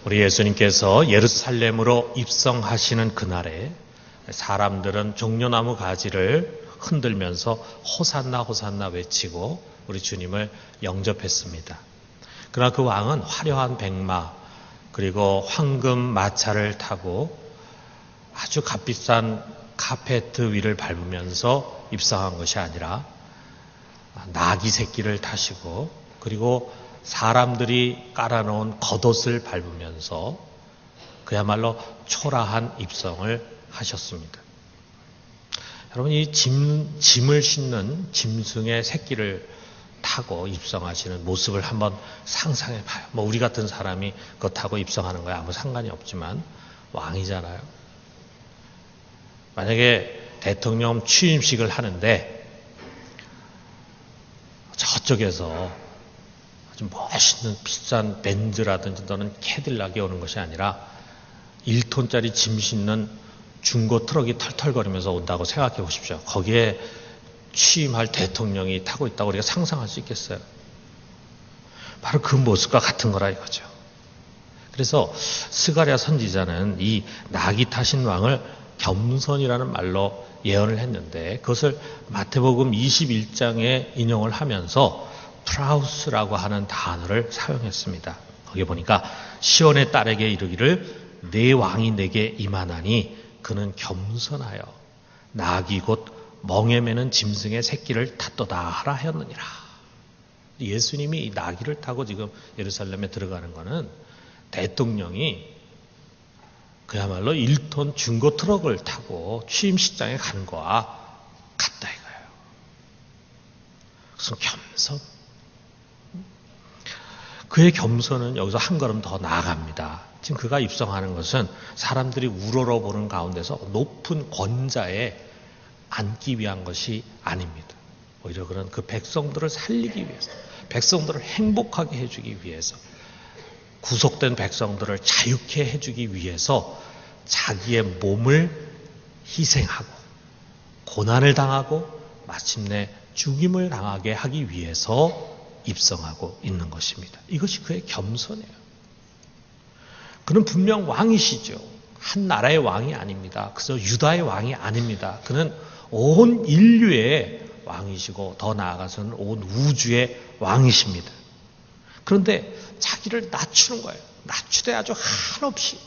우리 예수님께서 예루살렘으로 입성하시는 그날에 사람들은 종려나무 가지를 흔들면서 호산나 호산나 외치고 우리 주님을 영접했습니다. 그러나 그 왕은 화려한 백마 그리고 황금 마차를 타고 아주 값비싼 카페트 위를 밟으면서 입성한 것이 아니라 나귀 새끼를 타시고 그리고 사람들이 깔아놓은 겉옷을 밟으면서 그야말로 초라한 입성을 하셨습니다. 여러분, 이 짐을 싣는 짐승의 새끼를 타고 입성하시는 모습을 한번 상상해 봐요. 우리 같은 사람이 그거 타고 입성하는 거야 아무 상관이 없지만 왕이잖아요. 만약에 대통령 취임식을 하는데 저쪽에서 아주 멋있는 비싼 벤츠라든지 또는 캐딜락이 오는 것이 아니라 1톤짜리 짐 싣는 중고 트럭이 털털거리면서 온다고 생각해 보십시오. 거기에 취임할 대통령이 타고 있다고 우리가 상상할 수 있겠어요? 바로 그 모습과 같은 거라 이거죠. 그래서 스가랴 선지자는 이 나귀 타신 왕을 겸손이라는 말로 예언을 했는데 그것을 마태복음 21장에 인용을 하면서 프라우스라고 하는 단어를 사용했습니다. 거기 보니까 시온의 딸에게 이르기를 내 왕이 내게 임하나니 그는 겸손하여 나귀 곧 멍에 매는 짐승의 새끼를 탔도다 하라 하였느니라. 예수님이 이 나귀를 타고 지금 예루살렘에 들어가는 것은 대통령이 그야말로 1톤 중고 트럭을 타고 취임식장에 가는 거와 같다 이거예요. 그래서 겸손. 그의 겸손은 여기서 한 걸음 더 나아갑니다. 지금 그가 입성하는 것은 사람들이 우러러보는 가운데서 높은 권자에 앉기 위한 것이 아닙니다. 오히려 그런 그 백성들을 살리기 위해서, 백성들을 행복하게 해주기 위해서, 구속된 백성들을 자유케 해주기 위해서 자기의 몸을 희생하고 고난을 당하고 마침내 죽임을 당하게 하기 위해서 입성하고 있는 것입니다. 이것이 그의 겸손이에요. 그는 분명 왕이시죠. 한 나라의 왕이 아닙니다. 그저 유다의 왕이 아닙니다. 그는 온 인류의 왕이시고 더 나아가서는 온 우주의 왕이십니다. 그런데 자기를 낮추는 거예요. 낮추되 아주 한없이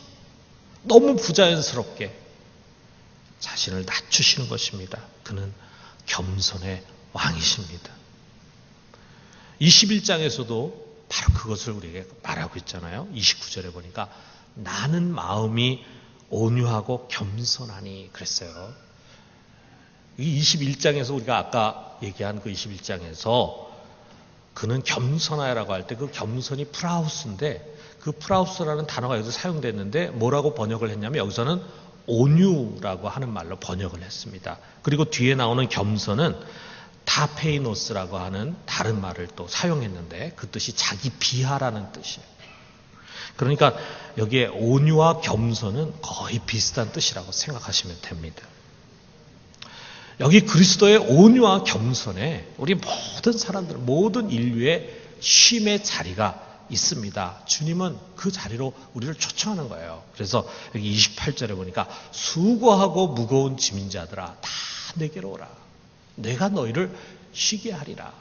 너무 부자연스럽게 자신을 낮추시는 것입니다. 그는 겸손의 왕이십니다. 21장에서도 바로 그것을 우리에게 말하고 있잖아요. 29절에 보니까 나는 마음이 온유하고 겸손하니 그랬어요. 이 21장에서 우리가 아까 얘기한 그 21장에서 그는 겸손하라고 할 때 그 겸손이 프라우스인데 그 프라우스라는 단어가 여기서 사용됐는데 뭐라고 번역을 했냐면 여기서는 온유라고 하는 말로 번역을 했습니다. 그리고 뒤에 나오는 겸손은 타페이노스라고 하는 다른 말을 또 사용했는데 그 뜻이 자기 비하라는 뜻이에요. 그러니까 여기에 온유와 겸손은 거의 비슷한 뜻이라고 생각하시면 됩니다. 여기 그리스도의 온유와 겸손에 우리 모든 사람들, 모든 인류의 쉼의 자리가 있습니다. 주님은 그 자리로 우리를 초청하는 거예요. 그래서 여기 28절에 보니까 수고하고 무거운 짐인 자들아 다 내게로 오라. 내가 너희를 쉬게 하리라.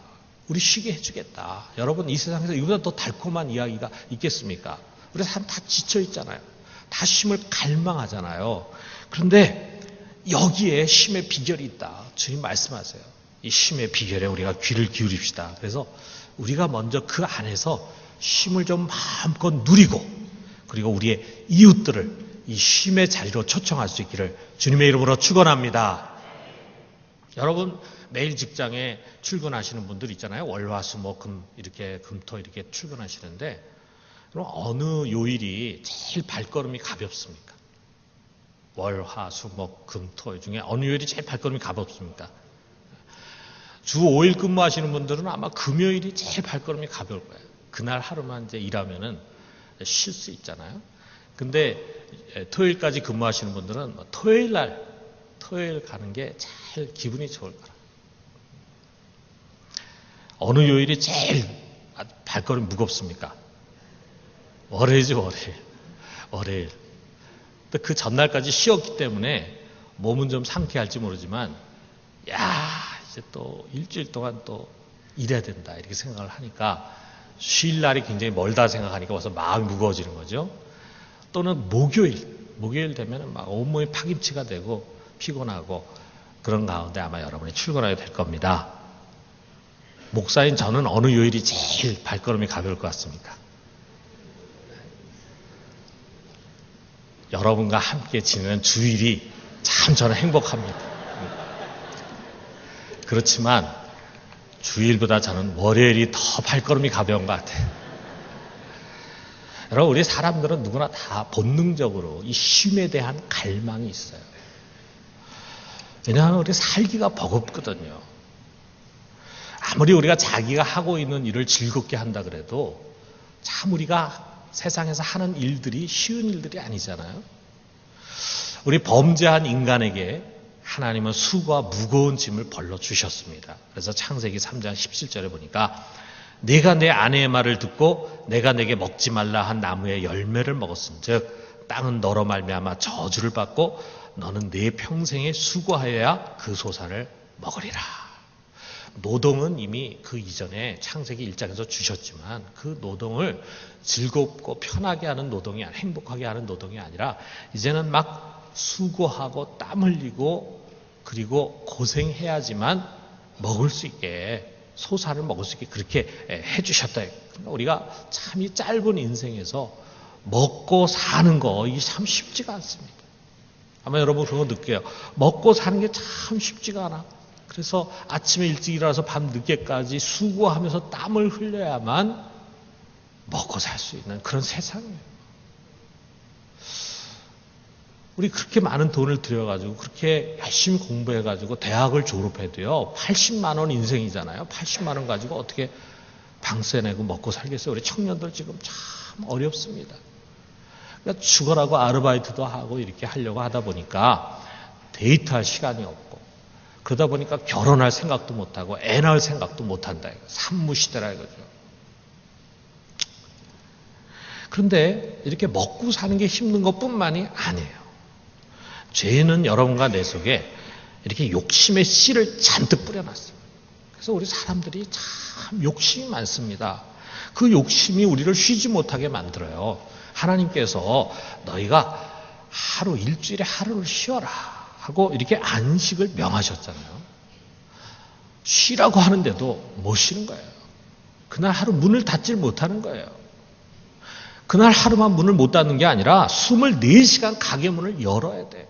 우리 쉬게 해주겠다. 여러분 이 세상에서 이보다 더 달콤한 이야기가 있겠습니까? 우리 사람 다 지쳐 있잖아요. 다 쉼을 갈망하잖아요. 그런데 여기에 쉼의 비결이 있다. 주님 말씀하세요. 이 쉼의 비결에 우리가 귀를 기울입시다. 그래서 우리가 먼저 그 안에서 쉼을 좀 마음껏 누리고 그리고 우리의 이웃들을 이 쉼의 자리로 초청할 수 있기를 주님의 이름으로 축원합니다. 여러분 매일 직장에 출근하시는 분들 있잖아요. 월화수목금 이렇게 금토 이렇게 출근하시는데 그럼 어느 요일이 제일 발걸음이 가볍습니까? 월화수목금토 중에 어느 요일이 제일 발걸음이 가볍습니까? 주 5일 근무하시는 분들은 아마 금요일이 제일 발걸음이 가벼울 거예요. 그날 하루만 이제 일하면은 쉴 수 있잖아요. 근데 토요일까지 근무하시는 분들은 토요일 가는 게 제일 기분이 좋을 거라. 어느 요일이 제일 발걸음이 무겁습니까? 월요일이지 월요일. 월요일. 근데 그 전날까지 쉬었기 때문에 몸은 좀 상쾌할지 모르지만, 이제 또 일주일 동안 또 일해야 된다. 이렇게 생각을 하니까 쉴 날이 굉장히 멀다 생각하니까 와서 마음이 무거워지는 거죠. 또는 목요일 되면 막 온몸이 파김치가 되고 피곤하고 그런 가운데 아마 여러분이 출근하게 될 겁니다. 목사인 저는 어느 요일이 제일 발걸음이 가벼울 것 같습니까? 여러분과 함께 지내는 주일이 참 저는 행복합니다. 그렇지만 주일보다 저는 월요일이 더 발걸음이 가벼운 것 같아요. 여러분, 우리 사람들은 누구나 다 본능적으로 이 쉼에 대한 갈망이 있어요. 왜냐하면 우리 살기가 버겁거든요. 아무리 우리가 자기가 하고 있는 일을 즐겁게 한다 그래도 참 우리가 세상에서 하는 일들이 쉬운 일들이 아니잖아요. 우리 범죄한 인간에게 하나님은 수고와 무거운 짐을 벌러 주셨습니다. 그래서 창세기 3장 17절에 보니까 네가 내 아내의 말을 듣고 내가 내게 먹지 말라 한 나무의 열매를 먹었은즉 땅은 너로 말미암아 저주를 받고 너는 네 평생에 수고하여야 그 소산을 먹으리라. 노동은 이미 그 이전에 창세기 1장에서 주셨지만 그 노동을 즐겁고 편하게 하는 노동이 아니라 행복하게 하는 노동이 아니라 이제는 막 수고하고 땀 흘리고 그리고 고생해야지만 먹을 수 있게 소산을 먹을 수 있게 그렇게 해주셨다. 우리가 참 이 짧은 인생에서 먹고 사는 거 이게 참 쉽지가 않습니다. 아마 여러분 그거 느껴요. 먹고 사는 게 참 쉽지가 않아. 그래서 아침에 일찍 일어나서 밤 늦게까지 수고하면서 땀을 흘려야만 먹고 살 수 있는 그런 세상이에요. 우리 그렇게 많은 돈을 들여가지고 그렇게 열심히 공부해가지고 대학을 졸업해도요 80만 원 인생이잖아요. 80만 원 가지고 어떻게 방세 내고 먹고 살겠어요. 우리 청년들 지금 참 어렵습니다. 그러니까 죽어라고 아르바이트도 하고 이렇게 하려고 하다 보니까 데이트할 시간이 없고 그러다 보니까 결혼할 생각도 못하고 애 낳을 생각도 못한다. 산무시대라 이거죠. 그런데 이렇게 먹고 사는 게 힘든 것뿐만이 아니에요. 죄는 여러분과 내 속에 이렇게 욕심의 씨를 잔뜩 뿌려놨어요. 그래서 우리 사람들이 참 욕심이 많습니다. 그 욕심이 우리를 쉬지 못하게 만들어요. 하나님께서 너희가 일주일에 하루를 쉬어라 하고 이렇게 안식을 명하셨잖아요. 쉬라고 하는데도 못 쉬는 거예요. 그날 하루 문을 닫질 못하는 거예요. 그날 하루만 문을 못 닫는 게 아니라 24시간 가게 문을 열어야 돼.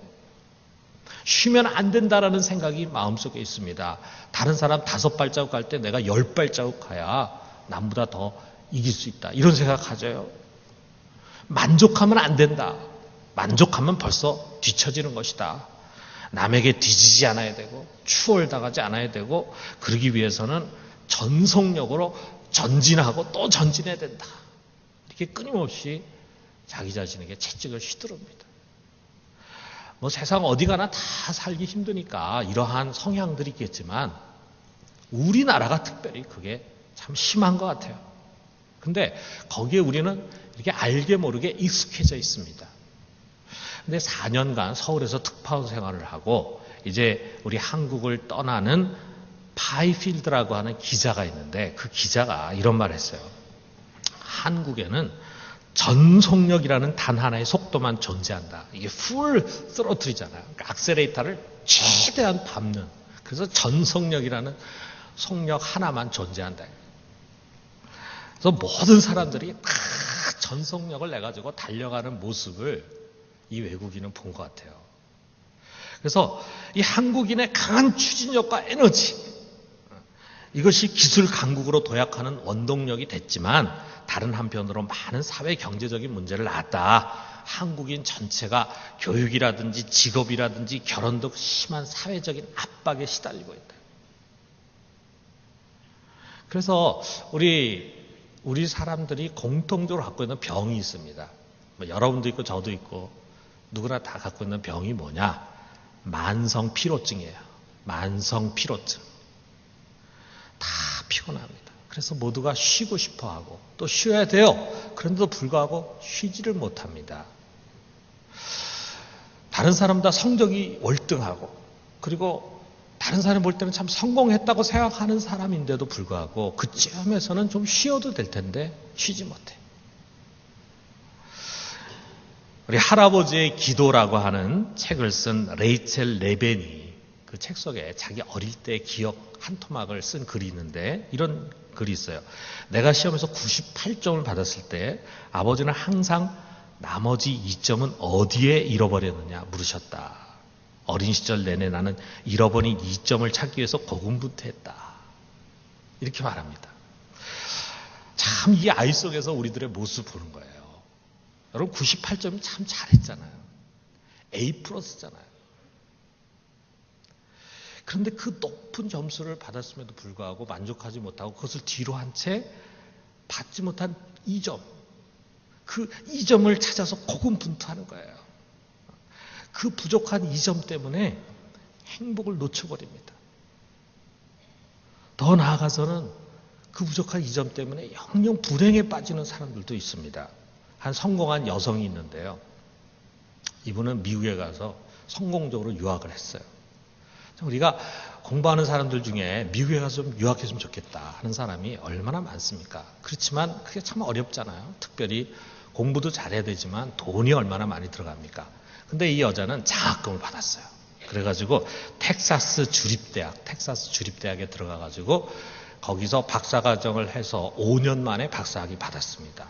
쉬면 안 된다라는 생각이 마음속에 있습니다. 다른 사람 5발자국 갈 때 내가 10발자국 가야 남보다 더 이길 수 있다. 이런 생각 가져요. 만족하면 안 된다. 만족하면 벌써 뒤처지는 것이다. 남에게 뒤지지 않아야 되고 추월당하지 않아야 되고 그러기 위해서는 전속력으로 전진하고 또 전진해야 된다. 이렇게 끊임없이 자기 자신에게 채찍을 휘두릅니다. 세상 어디 가나 다 살기 힘드니까 이러한 성향들이 있겠지만 우리나라가 특별히 그게 참 심한 것 같아요. 근데 거기에 우리는 이렇게 알게 모르게 익숙해져 있습니다. 근데 4년간 서울에서 특파원 생활을 하고 이제 우리 한국을 떠나는 파이필드라고 하는 기자가 있는데 그 기자가 이런 말을 했어요. 한국에는 전속력이라는 단 하나의 속도만 존재한다. 이게 풀 스로틀이잖아요. 그러니까 악셀레이터를 최대한 밟는. 그래서 전속력이라는 속력 하나만 존재한다. 그래서 모든 사람들이 다 전속력을 내가지고 달려가는 모습을 이 외국인은 본 것 같아요. 그래서 이 한국인의 강한 추진력과 에너지, 이것이 기술 강국으로 도약하는 원동력이 됐지만 다른 한편으로 많은 사회 경제적인 문제를 낳았다. 한국인 전체가 교육이라든지 직업이라든지 결혼 등 심한 사회적인 압박에 시달리고 있다. 그래서 우리 사람들이 공통적으로 갖고 있는 병이 있습니다. 여러분도 있고 저도 있고 누구나 다 갖고 있는 병이 뭐냐? 만성 피로증이에요. 만성 피로증. 다 피곤합니다. 그래서 모두가 쉬고 싶어하고 또 쉬어야 돼요. 그런데도 불구하고 쉬지를 못합니다. 다른 사람보다 성적이 월등하고 그리고 다른 사람이 볼 때는 참 성공했다고 생각하는 사람인데도 불구하고 그쯤에서는 좀 쉬어도 될 텐데 쉬지 못해. 우리 할아버지의 기도라고 하는 책을 쓴 레이첼 레벤이 그 책 속에 자기 어릴 때 기억 한 토막을 쓴 글이 있는데 이런 글이 있어요. 내가 시험에서 98점을 받았을 때 아버지는 항상 나머지 2점은 어디에 잃어버렸느냐 물으셨다. 어린 시절 내내 나는 잃어버린 2점을 찾기 위해서 고군분투했다. 이렇게 말합니다. 참 이 아이 속에서 우리들의 모습 보는 거예요. 여러분 98점이 참 잘했잖아요. A 플러스잖아요. 그런데 그 높은 점수를 받았음에도 불구하고 만족하지 못하고 그것을 뒤로 한 채 받지 못한 2점. 그 2점을 찾아서 고군분투하는 거예요. 그 부족한 2점 때문에 행복을 놓쳐버립니다. 더 나아가서는 그 부족한 2점 때문에 영영 불행에 빠지는 사람들도 있습니다. 한 성공한 여성이 있는데요. 이분은 미국에 가서 성공적으로 유학을 했어요. 우리가 공부하는 사람들 중에 미국에 가서 좀 유학했으면 좋겠다 하는 사람이 얼마나 많습니까? 그렇지만 그게 참 어렵잖아요. 특별히 공부도 잘해야 되지만 돈이 얼마나 많이 들어갑니까? 근데 이 여자는 장학금을 받았어요. 그래가지고 텍사스 주립대학에 들어가가지고 거기서 박사과정을 해서 5년 만에 박사학위 받았습니다.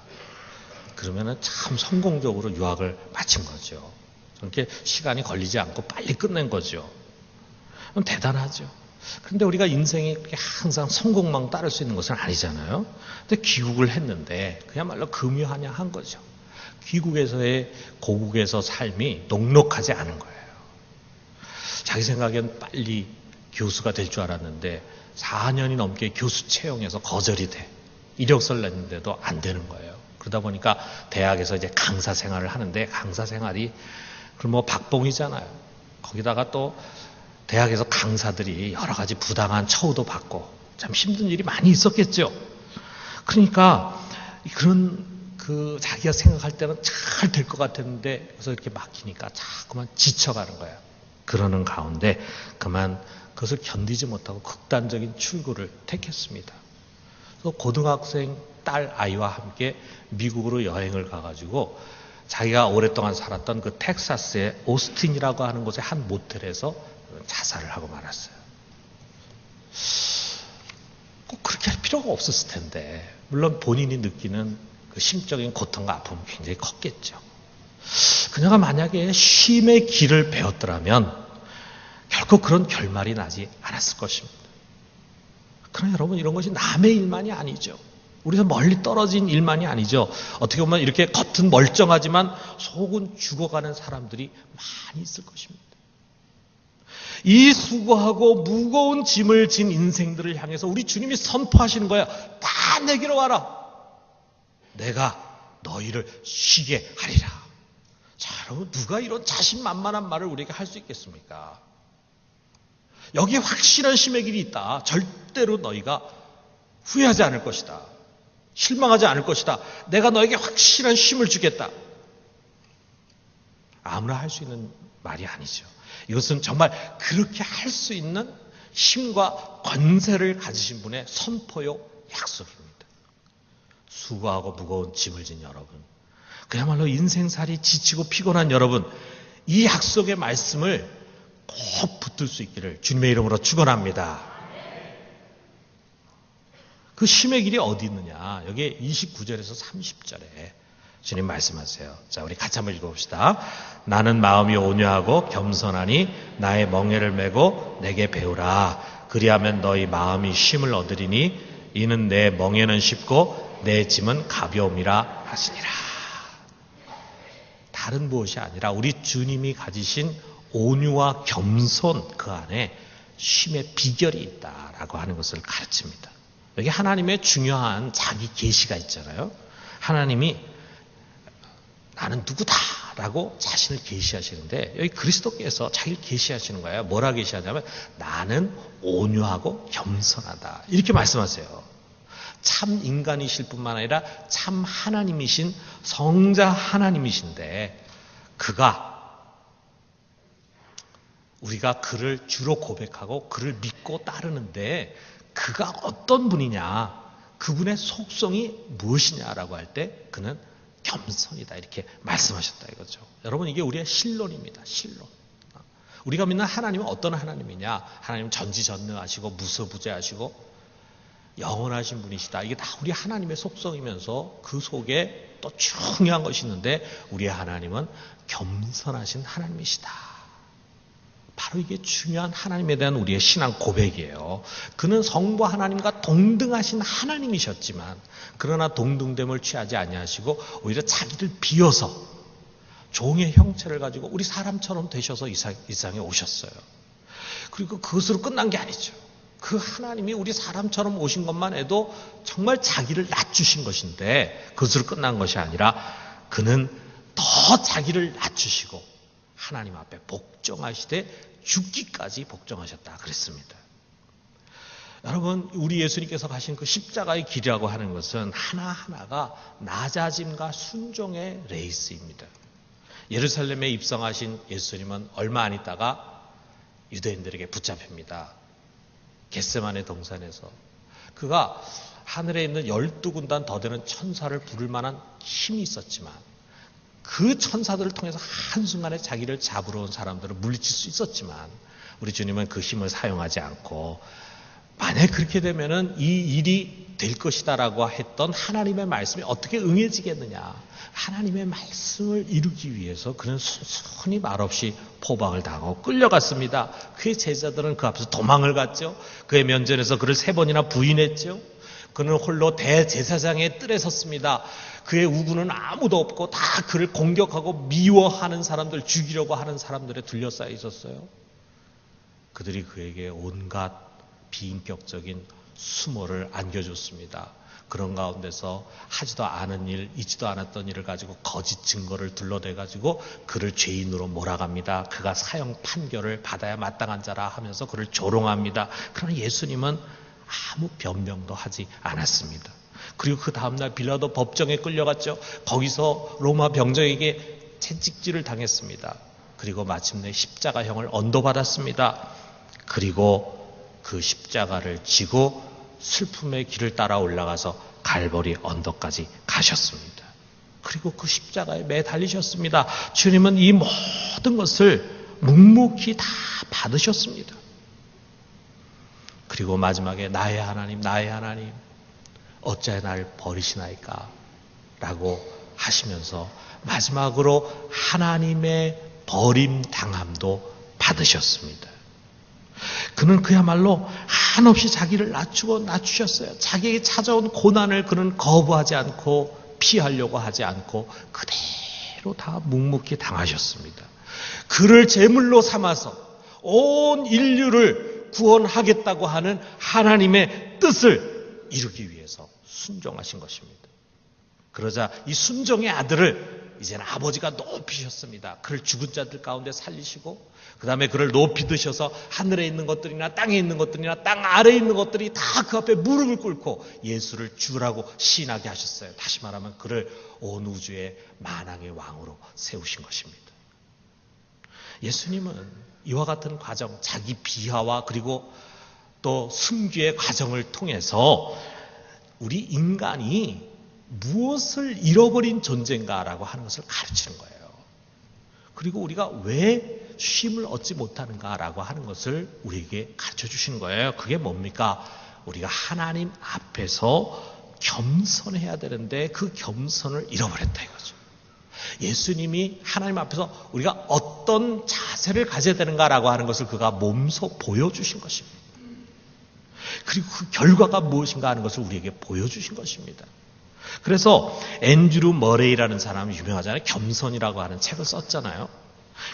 그러면은 참 성공적으로 유학을 마친 거죠. 그렇게 시간이 걸리지 않고 빨리 끝낸 거죠. 그럼 대단하죠. 그런데 우리가 인생이 그렇게 항상 성공만 따를 수 있는 것은 아니잖아요. 근데 귀국을 했는데 그야말로 금유하냐한 거죠. 귀국에서의 고국에서 삶이 녹록하지 않은 거예요. 자기 생각엔 빨리 교수가 될 줄 알았는데 4년이 넘게 교수 채용해서 거절이 돼. 이력서를 냈는데도 안 되는 거예요. 그러다 보니까 대학에서 이제 강사 생활을 하는데 강사 생활이 그럼 뭐 박봉이잖아요. 거기다가 또 대학에서 강사들이 여러 가지 부당한 처우도 받고 참 힘든 일이 많이 있었겠죠. 그러니까 그런 자기가 생각할 때는 잘 될 것 같았는데 그래서 이렇게 막히니까 자꾸만 지쳐가는 거예요. 그러는 가운데 그만 그것을 견디지 못하고 극단적인 출구를 택했습니다. 그래서 고등학생 딸 아이와 함께 미국으로 여행을 가가지고 자기가 오랫동안 살았던 그 텍사스의 오스틴이라고 하는 곳의 한 모텔에서 자살을 하고 말았어요. 꼭 그렇게 할 필요가 없었을 텐데 물론 본인이 느끼는 그 심적인 고통과 아픔은 굉장히 컸겠죠. 그녀가 만약에 쉼의 길을 배웠더라면 결코 그런 결말이 나지 않았을 것입니다. 그러나 여러분 이런 것이 남의 일만이 아니죠. 우리가 멀리 떨어진 일만이 아니죠. 어떻게 보면 이렇게 겉은 멀쩡하지만 속은 죽어가는 사람들이 많이 있을 것입니다. 이 수고하고 무거운 짐을 진 인생들을 향해서 우리 주님이 선포하시는 거예요. 다 내게로 와라. 내가 너희를 쉬게 하리라. 자, 여러분 누가 이런 자신만만한 말을 우리에게 할 수 있겠습니까? 여기에 확실한 쉼의 길이 있다. 절대로 너희가 후회하지 않을 것이다. 실망하지 않을 것이다. 내가 너에게 확실한 쉼을 주겠다. 아무나 할 수 있는 말이 아니죠. 이것은 정말 그렇게 할 수 있는 힘과 권세를 가지신 분의 선포요 약속입니다. 수고하고 무거운 짐을 진 여러분, 그야말로 인생살이 지치고 피곤한 여러분, 이 약속의 말씀을 꼭 붙들 수 있기를 주님의 이름으로 축원합니다. 그 쉼의 길이 어디 있느냐? 여기 29절에서 30절에 주님 말씀하세요. 자, 우리 같이 한번 읽어봅시다. 나는 마음이 온유하고 겸손하니 나의 멍에를 메고 내게 배우라. 그리하면 너희 마음이 쉼을 얻으리니 이는 내 멍에는 쉽고 내 짐은 가벼움이라 하시니라. 다른 무엇이 아니라 우리 주님이 가지신 온유와 겸손, 그 안에 쉼의 비결이 있다라고 하는 것을 가르칩니다. 여기 하나님의 중요한 자기 계시가 있잖아요. 하나님이 나는 누구다라고 자신을 계시하시는데 여기 그리스도께서 자기를 계시하시는 거예요. 뭐라 계시하냐면 나는 온유하고 겸손하다 이렇게 말씀하세요. 참 인간이실 뿐만 아니라 참 하나님이신 성자 하나님이신데 그가 우리가 그를 주로 고백하고 그를 믿고 따르는데 그가 어떤 분이냐, 그분의 속성이 무엇이냐라고 할 때 그는 겸손이다 이렇게 말씀하셨다 이거죠. 여러분 이게 우리의 신론입니다. 신론. 우리가 믿는 하나님은 어떤 하나님이냐? 하나님은 전지전능하시고 무소부재하시고 영원하신 분이시다. 이게 다 우리 하나님의 속성이면서 그 속에 또 중요한 것이 있는데 우리의 하나님은 겸손하신 하나님이시다. 바로 이게 중요한 하나님에 대한 우리의 신앙 고백이에요. 그는 성부 하나님과 동등하신 하나님이셨지만 그러나 동등됨을 취하지 아니하시고 오히려 자기를 비워서 종의 형체를 가지고 우리 사람처럼 되셔서 이 세상에 오셨어요. 그리고 그것으로 끝난 게 아니죠. 그 하나님이 우리 사람처럼 오신 것만 해도 정말 자기를 낮추신 것인데 그것으로 끝난 것이 아니라 그는 더 자기를 낮추시고 하나님 앞에 복종하시되 죽기까지 복종하셨다 그랬습니다. 여러분 우리 예수님께서 가신 그 십자가의 길이라고 하는 것은 하나하나가 낮아짐과 순종의 레이스입니다. 예루살렘에 입성하신 예수님은 얼마 안 있다가 유대인들에게 붙잡힙니다. 겟세마네 동산에서 그가 하늘에 있는 12군단 더 되는 천사를 부를 만한 힘이 있었지만 그 천사들을 통해서 한순간에 자기를 잡으러 온 사람들을 물리칠 수 있었지만 우리 주님은 그 힘을 사용하지 않고 만약 그렇게 되면은 이 일이 될 것이다라고 했던 하나님의 말씀이 어떻게 응해지겠느냐. 하나님의 말씀을 이루기 위해서 그는 순순히 말없이 포박을 당하고 끌려갔습니다. 그의 제자들은 그 앞에서 도망을 갔죠. 그의 면전에서 그를 3번이나 부인했죠. 그는 홀로 대제사장의 뜰에 섰습니다. 그의 우군은 아무도 없고 다 그를 공격하고 미워하는 사람들, 죽이려고 하는 사람들에 둘러싸여 있었어요. 그들이 그에게 온갖 비인격적인 수모를 안겨줬습니다. 그런 가운데서 하지도 않은 일, 있지도 않았던 일을 가지고 거짓 증거를 둘러대가지고 그를 죄인으로 몰아갑니다. 그가 사형 판결을 받아야 마땅한 자라 하면서 그를 조롱합니다. 그러나 예수님은 아무 변명도 하지 않았습니다. 그리고 그 다음날 빌라도 법정에 끌려갔죠. 거기서 로마 병정에게 채찍질을 당했습니다. 그리고 마침내 십자가형을 언도받았습니다. 그리고 그 십자가를 지고 슬픔의 길을 따라 올라가서 갈보리 언덕까지 가셨습니다. 그리고 그 십자가에 매달리셨습니다. 주님은 이 모든 것을 묵묵히 다 받으셨습니다. 그리고 마지막에 나의 하나님 어찌하여 나를 버리시나이까 라고 하시면서 마지막으로 하나님의 버림당함도 받으셨습니다. 그는 그야말로 한없이 자기를 낮추셨어요. 자기에게 찾아온 고난을 그는 거부하지 않고 피하려고 하지 않고 그대로 다 묵묵히 당하셨습니다. 그를 제물로 삼아서 온 인류를 구원하겠다고 하는 하나님의 뜻을 이루기 위해서 순종하신 것입니다. 그러자 이 순종의 아들을 이제는 아버지가 높이셨습니다. 그를 죽은 자들 가운데 살리시고 그 다음에 그를 높이 드셔서 하늘에 있는 것들이나 땅에 있는 것들이나 땅 아래에 있는 것들이 다 그 앞에 무릎을 꿇고 예수를 주라고 시인하게 하셨어요. 다시 말하면 그를 온 우주의 만왕의 왕으로 세우신 것입니다. 예수님은 이와 같은 과정, 자기 비하와 그리고 또 승귀의 과정을 통해서 우리 인간이 무엇을 잃어버린 존재인가라고 하는 것을 가르치는 거예요. 그리고 우리가 왜 쉼을 얻지 못하는가라고 하는 것을 우리에게 가르쳐 주시는 거예요. 그게 뭡니까? 우리가 하나님 앞에서 겸손해야 되는데 그 겸손을 잃어버렸다 이거죠. 예수님이 하나님 앞에서 우리가 어떤 자세를 가져야 되는가라고 하는 것을 그가 몸소 보여주신 것입니다. 그리고 그 결과가 무엇인가 하는 것을 우리에게 보여주신 것입니다. 그래서 앤드류 머레이라는 사람이 유명하잖아요. 겸손이라고 하는 책을 썼잖아요.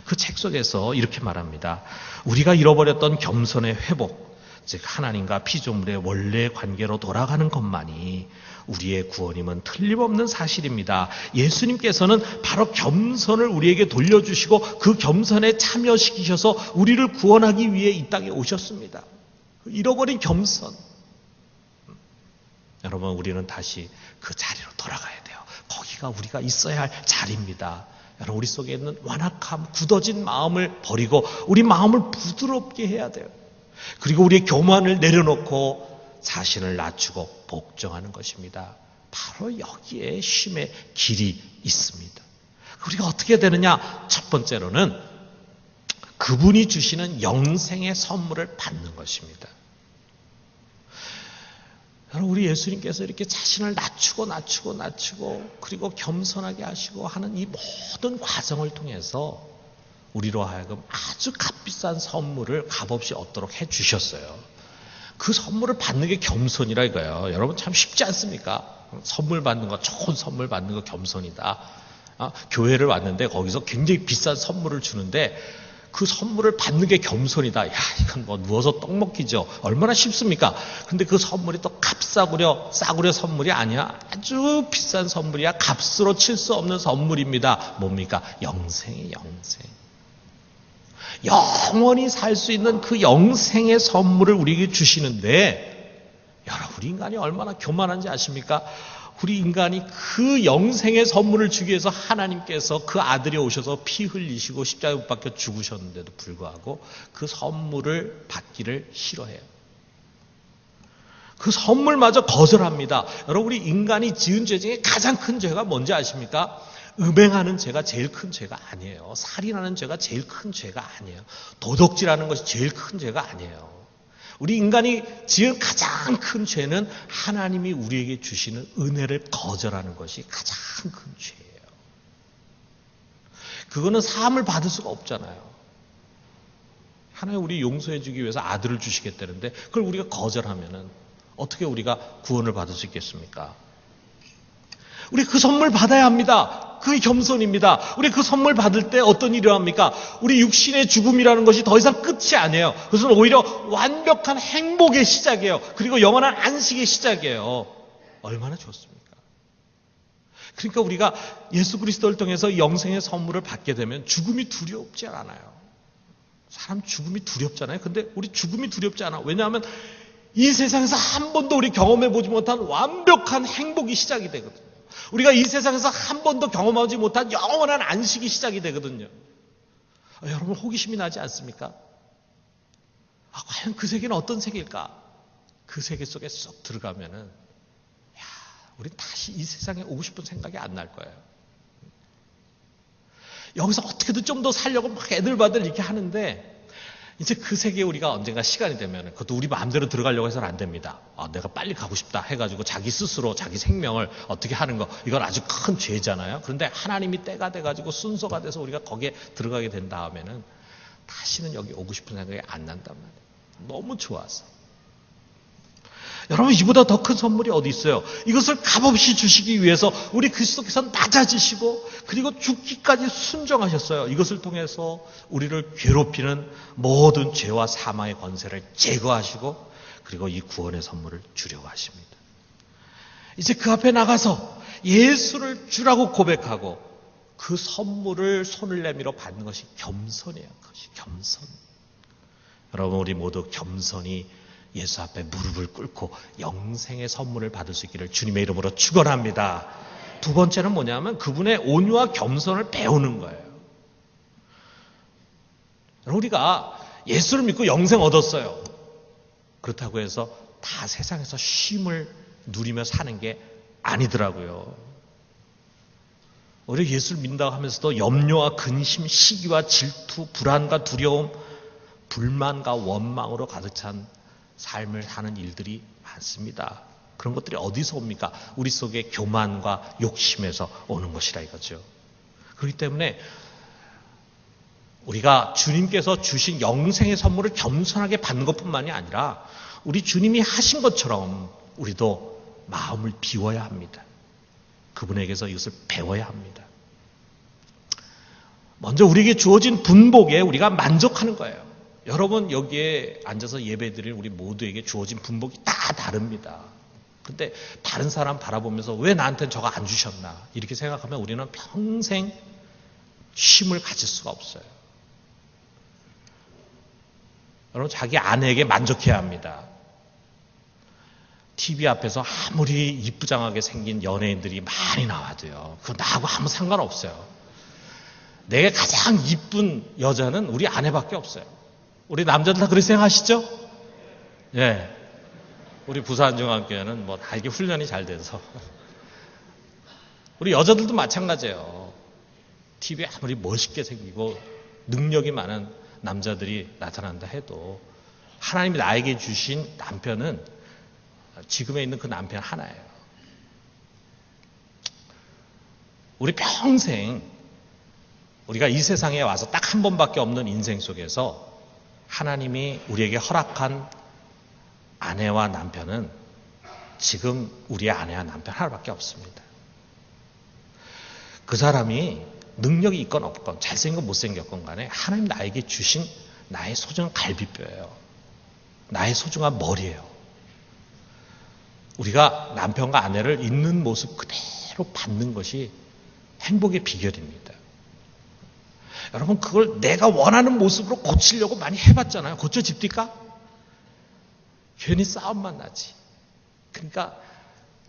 그 책 속에서 이렇게 말합니다. 우리가 잃어버렸던 겸손의 회복, 즉 하나님과 피조물의 원래 관계로 돌아가는 것만이 우리의 구원임은 틀림없는 사실입니다. 예수님께서는 바로 겸손을 우리에게 돌려주시고 그 겸손에 참여시키셔서 우리를 구원하기 위해 이 땅에 오셨습니다. 잃어버린 겸손. 여러분 우리는 다시 그 자리로 돌아가야 돼요. 거기가 우리가 있어야 할 자리입니다. 여러분, 우리 속에 있는 완악함, 굳어진 마음을 버리고 우리 마음을 부드럽게 해야 돼요. 그리고 우리의 교만을 내려놓고 자신을 낮추고 복종하는 것입니다. 바로 여기에 쉼의 길이 있습니다. 우리가 어떻게 해야 되느냐? 첫 번째로는 그분이 주시는 영생의 선물을 받는 것입니다. 여러분, 우리 예수님께서 이렇게 자신을 낮추고 그리고 겸손하게 하시고 하는 이 모든 과정을 통해서 우리로 하여금 아주 값비싼 선물을 값없이 얻도록 해주셨어요. 그 선물을 받는 게 겸손이라 이거예요. 여러분, 참 쉽지 않습니까? 선물 받는 거, 좋은 선물 받는 거 겸손이다. 교회를 왔는데 거기서 굉장히 비싼 선물을 주는데 그 선물을 받는 게 겸손이다. 야, 이건 뭐 누워서 떡 먹기죠. 얼마나 쉽습니까? 근데 그 선물이 또 싸구려 선물이 아니야. 아주 비싼 선물이야. 값으로 칠 수 없는 선물입니다. 뭡니까? 영생이 영생. 영원히 살 수 있는 그 영생의 선물을 우리에게 주시는데, 여러분, 우리 인간이 얼마나 교만한지 아십니까? 우리 인간이 그 영생의 선물을 주기 위해서 하나님께서 그 아들이 오셔서 피 흘리시고 십자가에 못 박혀 죽으셨는데도 불구하고 그 선물을 받기를 싫어해요. 그 선물마저 거절합니다. 여러분, 우리 인간이 지은 죄 중에 가장 큰 죄가 뭔지 아십니까? 음행하는 죄가 제일 큰 죄가 아니에요. 살인하는 죄가 제일 큰 죄가 아니에요. 도덕질하는 것이 제일 큰 죄가 아니에요. 우리 인간이 지은 가장 큰 죄는 하나님이 우리에게 주시는 은혜를 거절하는 것이 가장 큰 죄예요. 그거는 사함을 받을 수가 없잖아요. 하나님 우리 용서해 주기 위해서 아들을 주시겠다는데 그걸 우리가 거절하면은 어떻게 우리가 구원을 받을 수 있겠습니까? 우리 그 선물 받아야 합니다. 그게 겸손입니다. 우리 그 선물 받을 때 어떤 일이 일어납니까? 우리 육신의 죽음이라는 것이 더 이상 끝이 아니에요. 그것은 오히려 완벽한 행복의 시작이에요. 그리고 영원한 안식의 시작이에요. 얼마나 좋습니까? 그러니까 우리가 예수 그리스도를 통해서 영생의 선물을 받게 되면 죽음이 두렵지 않아요. 사람 죽음이 두렵잖아요. 근데 우리 죽음이 두렵지 않아. 왜냐하면 이 세상에서 한 번도 우리 경험해보지 못한 완벽한 행복이 시작이 되거든요. 우리가 이 세상에서 한 번도 경험하지 못한 영원한 안식이 시작이 되거든요. 여러분, 호기심이 나지 않습니까? 과연 그 세계는 어떤 세계일까? 그 세계 속에 쏙 들어가면은, 우리 다시 이 세상에 오고 싶은 생각이 안 날 거예요. 여기서 어떻게든 좀 더 살려고 막 애들바들 이렇게 하는데, 이제 그 세계에 우리가 언젠가 시간이 되면 그것도 우리 마음대로 들어가려고 해서는 안 됩니다. 내가 빨리 가고 싶다 해가지고 자기 스스로 자기 생명을 어떻게 하는 거, 이건 아주 큰 죄잖아요. 그런데 하나님이 때가 돼가지고 순서가 돼서 우리가 거기에 들어가게 된 다음에는 다시는 여기 오고 싶은 생각이 안 난단 말이에요. 너무 좋아서. 여러분, 이보다 더 큰 선물이 어디 있어요? 이것을 값없이 주시기 위해서 우리 그리스도께서 낮아지시고 그리고 죽기까지 순종하셨어요. 이것을 통해서 우리를 괴롭히는 모든 죄와 사망의 권세를 제거하시고 그리고 이 구원의 선물을 주려고 하십니다. 이제 그 앞에 나가서 예수를 주라고 고백하고 그 선물을 손을 내밀어 받는 것이 겸손이에요. 그것이 겸손. 여러분, 우리 모두 겸손히 예수 앞에 무릎을 꿇고 영생의 선물을 받을 수 있기를 주님의 이름으로 축원합니다. 두 번째는 뭐냐면 그분의 온유와 겸손을 배우는 거예요. 우리가 예수를 믿고 영생 얻었어요. 그렇다고 해서 다 세상에서 쉼을 누리며 사는 게 아니더라고요. 우리 예수를 믿는다고 하면서도 염려와 근심, 시기와 질투, 불안과 두려움, 불만과 원망으로 가득 찬 삶을 사는 일들이 많습니다. 그런 것들이 어디서 옵니까? 우리 속에 교만과 욕심에서 오는 것이라 이거죠. 그렇기 때문에 우리가 주님께서 주신 영생의 선물을 겸손하게 받는 것뿐만이 아니라 우리 주님이 하신 것처럼 우리도 마음을 비워야 합니다. 그분에게서 이것을 배워야 합니다. 먼저 우리에게 주어진 분복에 우리가 만족하는 거예요. 여러분, 여기에 앉아서 예배드릴 우리 모두에게 주어진 분복이 다 다릅니다. 근데 다른 사람 바라보면서 왜 나한테는 저거 안 주셨나 이렇게 생각하면 우리는 평생 쉼을 가질 수가 없어요. 여러분, 자기 아내에게 만족해야 합니다. TV 앞에서 아무리 이쁘장하게 생긴 연예인들이 많이 나와도요, 그거 나하고 아무 상관없어요. 내게 가장 이쁜 여자는 우리 아내밖에 없어요. 우리 남자들 다 그렇게 생각하시죠? 예. 우리 부산중앙교회는 뭐 다 이게 훈련이 잘 돼서. 우리 여자들도 마찬가지예요. TV에 아무리 멋있게 생기고 능력이 많은 남자들이 나타난다 해도 하나님이 나에게 주신 남편은 지금에 있는 그 남편 하나예요. 우리 평생 우리가 이 세상에 와서 딱 한 번밖에 없는 인생 속에서 하나님이 우리에게 허락한 아내와 남편은 지금 우리의 아내와 남편 하나밖에 없습니다. 그 사람이 능력이 있건 없건 잘생겼건 못생겼건 간에 하나님 나에게 주신 나의 소중한 갈비뼈예요. 나의 소중한 머리예요. 우리가 남편과 아내를 있는 모습 그대로 받는 것이 행복의 비결입니다. 여러분 그걸 내가 원하는 모습으로 고치려고 많이 해봤잖아요. 고쳐집니까? 괜히 싸움만 나지. 그러니까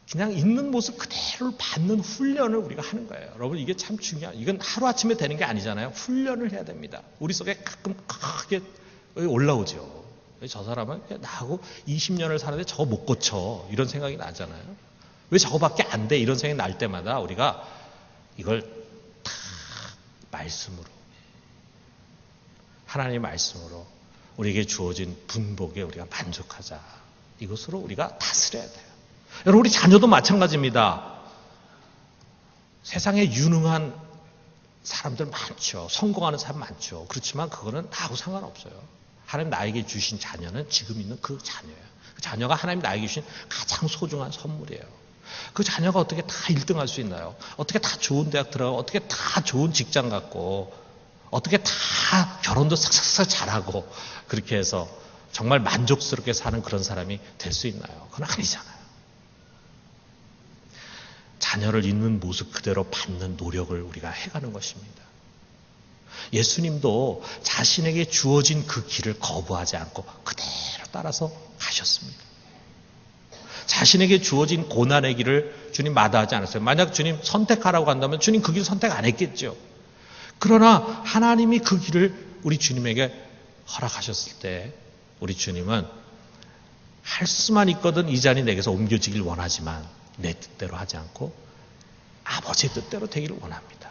그냥 있는 모습 그대로를 받는 훈련을 우리가 하는 거예요. 여러분 이게 참 중요해요. 이건 하루아침에 되는 게 아니잖아요. 훈련을 해야 됩니다. 우리 속에 가끔 크게 올라오죠. 저 사람은 나하고 20년을 사는데 저거 못 고쳐 이런 생각이 나잖아요. 왜 저거밖에 안 돼 이런 생각이 날 때마다 우리가 이걸 다 말씀으로 하나님의 말씀으로 우리에게 주어진 분복에 우리가 만족하자. 이것으로 우리가 다스려야 돼요. 여러분 우리 자녀도 마찬가지입니다. 세상에 유능한 사람들 많죠. 성공하는 사람 많죠. 그렇지만 그거는 나하고 상관없어요. 하나님 나에게 주신 자녀는 지금 있는 그 자녀예요. 그 자녀가 하나님 나에게 주신 가장 소중한 선물이에요. 그 자녀가 어떻게 다 1등 할 수 있나요? 어떻게 다 좋은 대학 들어가고 어떻게 다 좋은 직장 갖고 어떻게 다 결혼도 싹싹싹 잘하고 그렇게 해서 정말 만족스럽게 사는 그런 사람이 될 수 있나요? 그건 아니잖아요. 자녀를 있는 모습 그대로 받는 노력을 우리가 해가는 것입니다. 예수님도 자신에게 주어진 그 길을 거부하지 않고 그대로 따라서 가셨습니다. 자신에게 주어진 고난의 길을 주님 마다하지 않았어요. 만약 주님 선택하라고 한다면 주님 그 길 선택 안 했겠죠. 그러나 하나님이 그 길을 우리 주님에게 허락하셨을 때 우리 주님은 할 수만 있거든 이 잔이 내게서 옮겨지길 원하지만 내 뜻대로 하지 않고 아버지의 뜻대로 되기를 원합니다.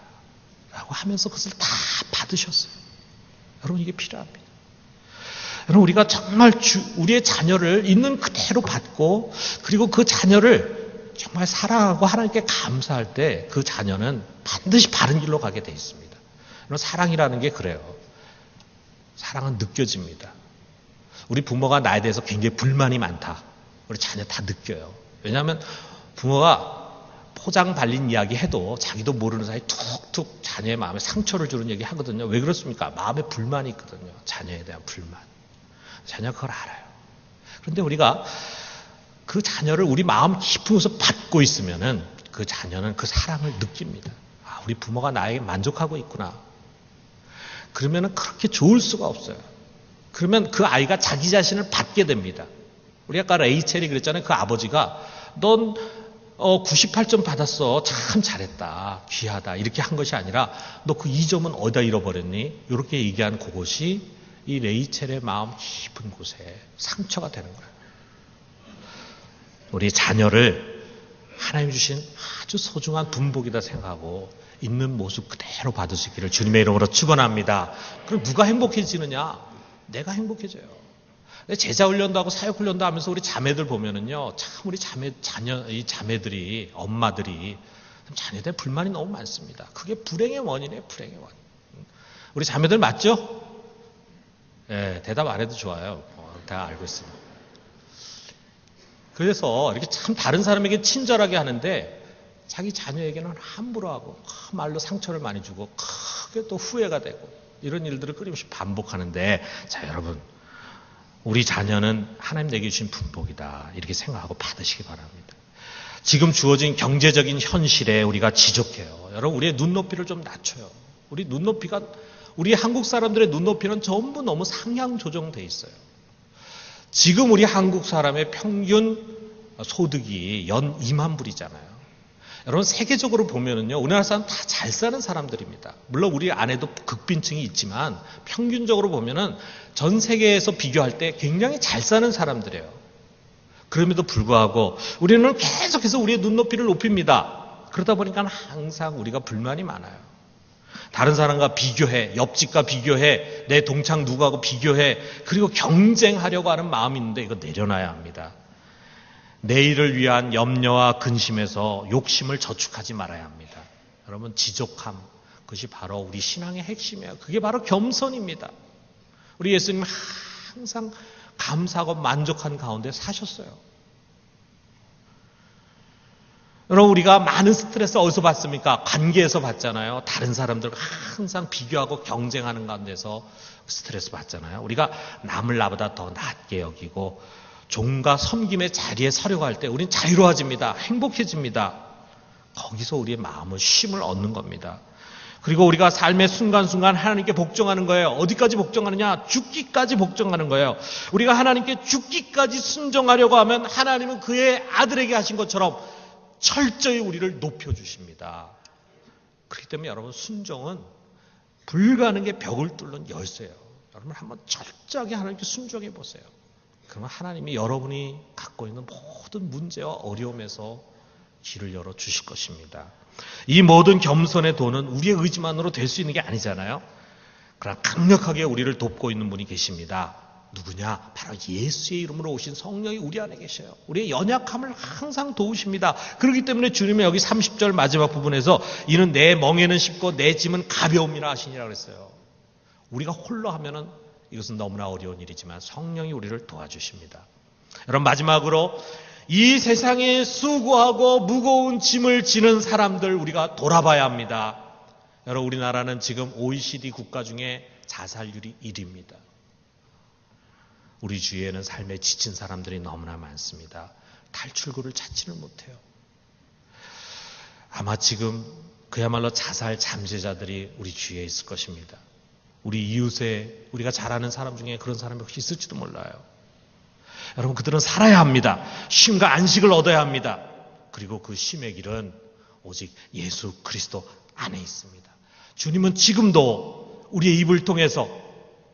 라고 하면서 그것을 다 받으셨어요. 여러분 이게 필요합니다. 여러분 우리가 정말 우리의 자녀를 있는 그대로 받고 그리고 그 자녀를 정말 사랑하고 하나님께 감사할 때 그 자녀는 반드시 바른 길로 가게 돼 있습니다. 여러분 사랑이라는 게 그래요. 사랑은 느껴집니다. 우리 부모가 나에 대해서 굉장히 불만이 많다. 우리 자녀 다 느껴요. 왜냐하면 부모가 포장 발린 이야기 해도 자기도 모르는 사이 툭툭 자녀의 마음에 상처를 주는 얘기 하거든요. 왜 그렇습니까? 마음에 불만이 있거든요. 자녀에 대한 불만. 자녀가 그걸 알아요. 그런데 우리가 그 자녀를 우리 마음 깊은 곳에서 받고 있으면은 그 자녀는 그 사랑을 느낍니다. 아, 우리 부모가 나에게 만족하고 있구나. 그러면은 그렇게 좋을 수가 없어요. 그러면 그 아이가 자기 자신을 받게 됩니다. 우리 아까 레이첼이 그랬잖아요. 그 아버지가 넌 98점 받았어. 참 잘했다. 귀하다. 이렇게 한 것이 아니라 너 그 2점은 어디다 잃어버렸니? 이렇게 얘기한 그것이 이 레이첼의 마음 깊은 곳에 상처가 되는 거예요. 우리 자녀를 하나님 주신 아주 소중한 분복이다 생각하고 있는 모습 그대로 받을 수 있기를 주님의 이름으로 축원합니다. 그럼 누가 행복해지느냐? 내가 행복해져요. 제자 훈련도 하고 사역 훈련도 하면서 우리 자매들 보면은요, 참 우리 이 자매들이, 엄마들이 자녀들 불만이 너무 많습니다. 그게 불행의 원인이에요, 불행의 원인. 우리 자매들 맞죠? 예, 대답 안 해도 좋아요. 다 알고 있습니다. 그래서 이렇게 참 다른 사람에게 친절하게 하는데 자기 자녀에게는 함부로 하고 말로 상처를 많이 주고 크게 또 후회가 되고 이런 일들을 끊임없이 반복하는데 자 여러분 우리 자녀는 하나님 내게 주신 분복이다 이렇게 생각하고 받으시기 바랍니다. 지금 주어진 경제적인 현실에 우리가 지족해요. 여러분 우리의 눈높이를 좀 낮춰요. 우리 한국 사람들의 눈높이는 전부 너무 상향 조정돼 있어요. 지금 우리 한국 사람의 평균 소득이 연 2만 불이잖아요. 여러분 세계적으로 보면은요, 우리나라 사람 다 잘 사는 사람들입니다. 물론 우리 안에도 극빈층이 있지만 평균적으로 보면은 전 세계에서 비교할 때 굉장히 잘 사는 사람들이에요. 그럼에도 불구하고 우리는 계속해서 우리의 눈높이를 높입니다. 그러다 보니까 항상 우리가 불만이 많아요. 다른 사람과 비교해, 옆집과 비교해, 내 동창 누구하고 비교해, 그리고 경쟁하려고 하는 마음이 있는데 이거 내려놔야 합니다. 내일을 위한 염려와 근심에서 욕심을 저축하지 말아야 합니다. 여러분 지족함, 그것이 바로 우리 신앙의 핵심이에요. 그게 바로 겸손입니다. 우리 예수님 항상 감사하고 만족한 가운데 사셨어요. 여러분 우리가 많은 스트레스 어디서 받습니까? 관계에서 받잖아요. 다른 사람들과 항상 비교하고 경쟁하는 가운데서 스트레스 받잖아요. 우리가 남을 나보다 더 낫게 여기고 종과 섬김의 자리에 서려고 할 때 우리는 자유로워집니다. 행복해집니다. 거기서 우리의 마음은 쉼을 얻는 겁니다. 그리고 우리가 삶의 순간순간 하나님께 복종하는 거예요. 어디까지 복종하느냐? 죽기까지 복종하는 거예요. 우리가 하나님께 죽기까지 순종하려고 하면 하나님은 그의 아들에게 하신 것처럼 철저히 우리를 높여주십니다. 그렇기 때문에 여러분 순종은 불가능의 벽을 뚫는 열쇠예요. 여러분 한번 철저하게 하나님께 순종해 보세요. 그러면 하나님이 여러분이 갖고 있는 모든 문제와 어려움에서 길을 열어주실 것입니다. 이 모든 겸손의 도는 우리의 의지만으로 될 수 있는 게 아니잖아요. 그러나 강력하게 우리를 돕고 있는 분이 계십니다. 누구냐? 바로 예수의 이름으로 오신 성령이 우리 안에 계셔요. 우리의 연약함을 항상 도우십니다. 그렇기 때문에 주님이 여기 30절 마지막 부분에서 이는 내 멍에는 쉽고 내 짐은 가벼움이라 하시니라 그랬어요. 우리가 홀로 하면은 이것은 너무나 어려운 일이지만 성령이 우리를 도와주십니다. 여러분 마지막으로 이 세상에 수고하고 무거운 짐을 지는 사람들 우리가 돌아봐야 합니다. 여러분 우리나라는 지금 OECD 국가 중에 자살률이 1위입니다. 우리 주위에는 삶에 지친 사람들이 너무나 많습니다. 탈출구를 찾지를 못해요. 아마 지금 그야말로 자살 잠재자들이 우리 주위에 있을 것입니다. 우리 이웃에 우리가 잘 아는 사람 중에 그런 사람이 혹시 있을지도 몰라요. 여러분 그들은 살아야 합니다. 쉼과 안식을 얻어야 합니다. 그리고 그 쉼의 길은 오직 예수 그리스도 안에 있습니다. 주님은 지금도 우리의 입을 통해서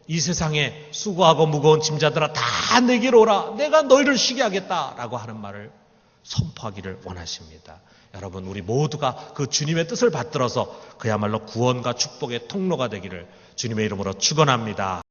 이 세상에 수고하고 무거운 짐자들아 다 내게로 오라. 내가 너희를 쉬게 하겠다라고 하는 말을 선포하기를 원하십니다. 여러분 우리 모두가 그 주님의 뜻을 받들어서 그야말로 구원과 축복의 통로가 되기를 주님의 이름으로 축원합니다.